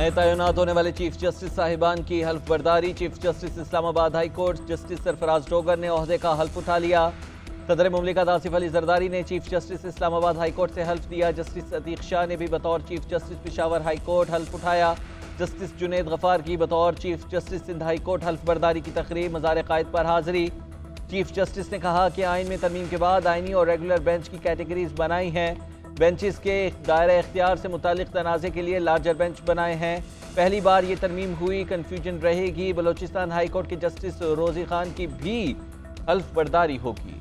नए तैनात होने वाले चीफ जस्टिस साहिबान की हल्फ बर्दारी। Chief justice Islamabad high court justice Sarfaraz Dogar ने ओहदे का हल्फ उठा लिया। सदर मुमलिकत आसिफ अली जरदारी ने chief justice Islamabad high court से हल्फ दिया। जस्टिस अतीक शाह ने भी बतौर chief justice Peshawar high court हल्फ उठाया। जस्टिस जुनेद गफार की बतौर chief justice Sindh high court हल्फ बर्दारी की तकरीब, मज़ार कायद पर हाजिरी। चीफ जस्टिस ने कहा कि आइन में तरमीम के बाद आइनी और रेगुलर बेंच की कैटेगरीज बनाई हैं। बेंचेस के दायरा इख्तियार से मुतालिक तनाज़े के लिए लार्जर बेंच बनाए हैं। पहली बार ये तरमीम हुई, कन्फ्यूजन रहेगी। बलोचिस्तान हाई कोर्ट के जस्टिस रोजी खान की भी हल्फ बर्दारी होगी।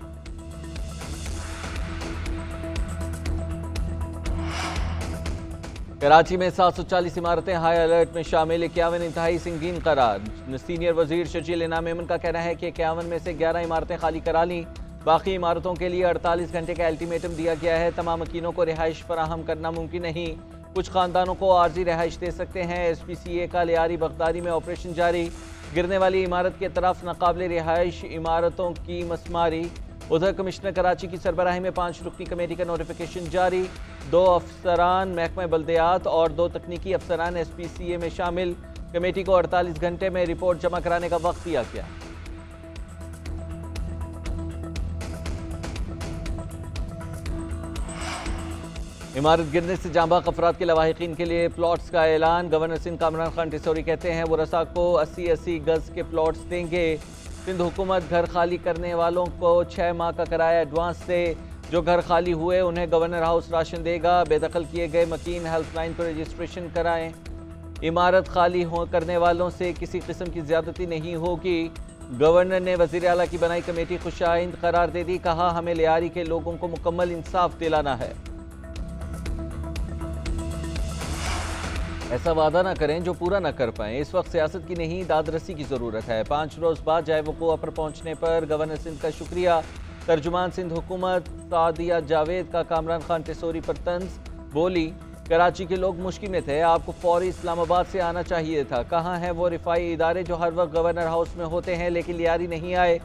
कराची में 740 इमारतें हाई अलर्ट में शामिल, 51 इंतहाई संगीन करार। सीनियर वजीर शजील इनाम मेमन का कहना है कि 51 में से 11 इमारतें खाली करा ली। बाकी इमारतों के लिए 48 घंटे का अल्टीमेटम दिया गया है। तमाम मकीनों को रिहाइश फराहम करना मुमकिन नहीं। कुछ खानदानों को आर्जी रिहाइश दे सकते हैं। SPCA का लियारी बगदादी में ऑपरेशन जारी। गिरने वाली इमारत के तरफ नाकाबिल रिहाइश इमारतों की मसमारी। उधर कमिश्नर कराची की सरबराही में 5 रुकनी कमेटी का नोटिफिकेशन जारी। 2 अफसरान महकमा बल्दियात और 2 तकनीकी अफसरान SPCA में शामिल। कमेटी को 48 घंटे में रिपोर्ट जमा कराने का वक्त दिया गया। इमारत गिरने से जांबाक अफराद के लवाहिकीन के लिए प्लॉट्स का ऐलान। गवर्नर सिंध कामरान खान टिसोरी कहते हैं वो रसा को 80-80 गज के प्लॉट्स देंगे। सिंध हुकूमत घर खाली करने वालों को 6 माह का किराया एडवांस दे। जो घर खाली हुए उन्हें गवर्नर हाउस राशन देगा। बेदखल किए गए मकीन हेल्पलाइन पर रजिस्ट्रेशन कराएं। इमारत खाली करने वालों से किसी किस्म की ज्यादती नहीं होगी। गवर्नर ने वजीर आला की बनाई कमेटी खुशाइंद करार दे दी। कहा हमें लियारी के लोगों को मुकम्मल इंसाफ दिलाना है। ऐसा वादा ना करें जो पूरा ना कर पाएं। इस वक्त सियासत की नहीं दादरसी की ज़रूरत है। 5 रोज़ बाद जाए वक़ूआ पर पहुँचने पर गवर्नर सिंध का शुक्रिया। तर्जुमान सिंध हुकूमत सादिया जावेद का कामरान खान टिसोरी पर तंज। बोली कराची के लोग मुश्किल में थे, आपको फौरी इस्लामाबाद से आना चाहिए था। कहाँ हैं वो रिफाई इदारे जो हर वक्त गवर्नर हाउस में होते हैं लेकिन लियारी नहीं आए।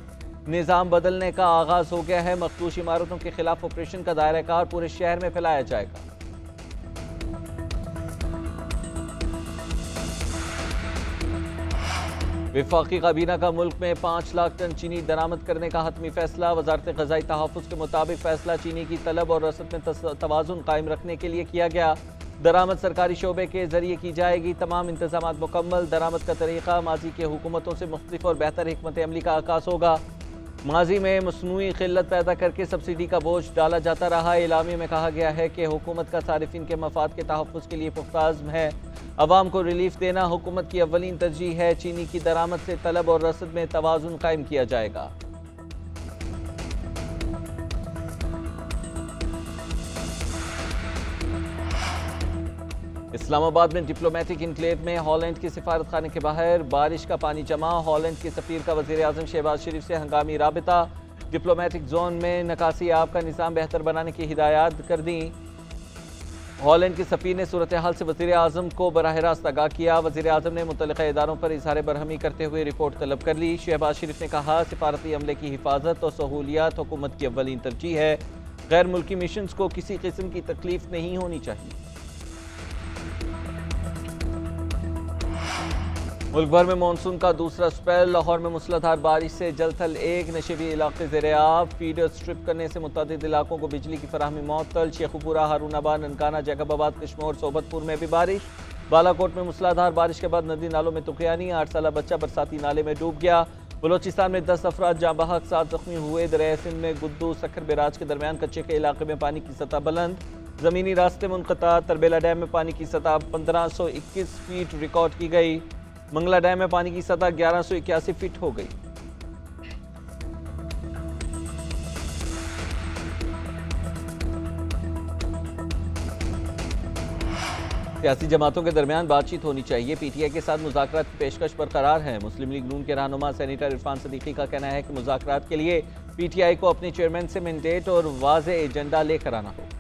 निज़ाम बदलने का आगाज़ हो गया है। मखदूश इमारतों के खिलाफ ऑपरेशन का दायरा कार पूरे शहर में फैलाया जाएगा। वफाकी काबीना का मुल्क में 5 लाख टन चीनी दरामद करने का हतमी फैसला। वजारत ग़ज़ाई तहफ़्फ़ुज़ के मुताबिक फैसला चीनी की तलब और रसद में तवाज़ुन कायम रखने के लिए किया गया। दरामद सरकारी शोबे के जरिए की जाएगी। तमाम इंतज़ामात मुकम्मल। दरामद का तरीक़ा माजी के हुकूमतों से मुख्तलिफ और बेहतर हिकमत अमली का आकाश होगा। माजी में मसनूई क़िल्लत पैदा करके सब्सिडी का बोझ डाला जाता रहा। इलामी में कहा गया है कि हुकूमत का सारिफिन के मफाद के तहफ़्फ़ुज़ के लिए पुख्ता अज़्म है। अवाम को रिलीफ देना हुकूमत की अव्वलीन तरजीह है। चीनी की दरामद से तलब और रसद में तवाज़ुन कायम किया जाएगा। इस्लामाबाद में डिप्लोमेटिक इनक्लेव में हॉलैंड के सिफारत खाने के बाहर बारिश का पानी जमा। हॉलैंड के सफीर का वज़ीर आज़म शहबाज शरीफ से हंगामी राबिता। डिप्लोमेटिक जोन में निकासी आब का निज़ाम बेहतर बनाने की हिदायत कर दी। हॉलैंड के सफीर ने सूरत हाल से वज़ीर आज़म को बराह रास्त आगाह किया। वज़ीर आज़म ने मुतल्लिक़ा इदारों पर इज़हार बरहमी करते हुए रिपोर्ट तलब कर ली। शहबाज शरीफ ने कहा सिफारती अमले की हिफाजत और सहूलियात हुकूमत की अव्वलीन तरजीह है। गैर मुल्की मिशंस को किसी किस्म की तकलीफ नहीं होनी चाहिए। मुल्क भर में मानसून का दूसरा स्पेल। लाहौर में मूसलाधार बारिश से जलथल 1 नशेबी इलाके ज़ेर-ए-आब। फीडर स्ट्रिप करने से मुतअद्दिद इलाकों को बिजली की फराहमी मअतल। शेखुपुरा, हारूनाबाद, ननकाना, जैकबाबाद, कश्मोर, सोबतपुर में भी बारिश। बालाकोट में मूसलाधार बारिश के बाद नदी नालों में तुगयानी। 8 साला बच्चा बरसाती नाले में डूब गया। बलोचिस्तान में 10 अफराद जाँ बहक, 7 जख्मी हुए। दरिया सिंध में गुद्दू सखर बैराज के दरमियान कच्चे के इलाके में पानी की सतह बुलंद। ज़मीनी रास्ते मुनक़ता। तरबेला डैम में पानी की सतह 1521 फीट रिकॉर्ड की गई। मंगला डैम में पानी की सतह 1181 फीट हो गई। सियासी जमातों के दरमियान बातचीत होनी चाहिए। PTI के साथ मुज़ाकरात की पेशकश बरकरार है। मुस्लिम लीग नून के रहनुमा सेनेटर इरफान सदीकी का कहना है कि मुज़ाकरात के लिए PTI को अपने चेयरमैन से मैंडेट और वाज़ेह एजेंडा लेकर आना होगा।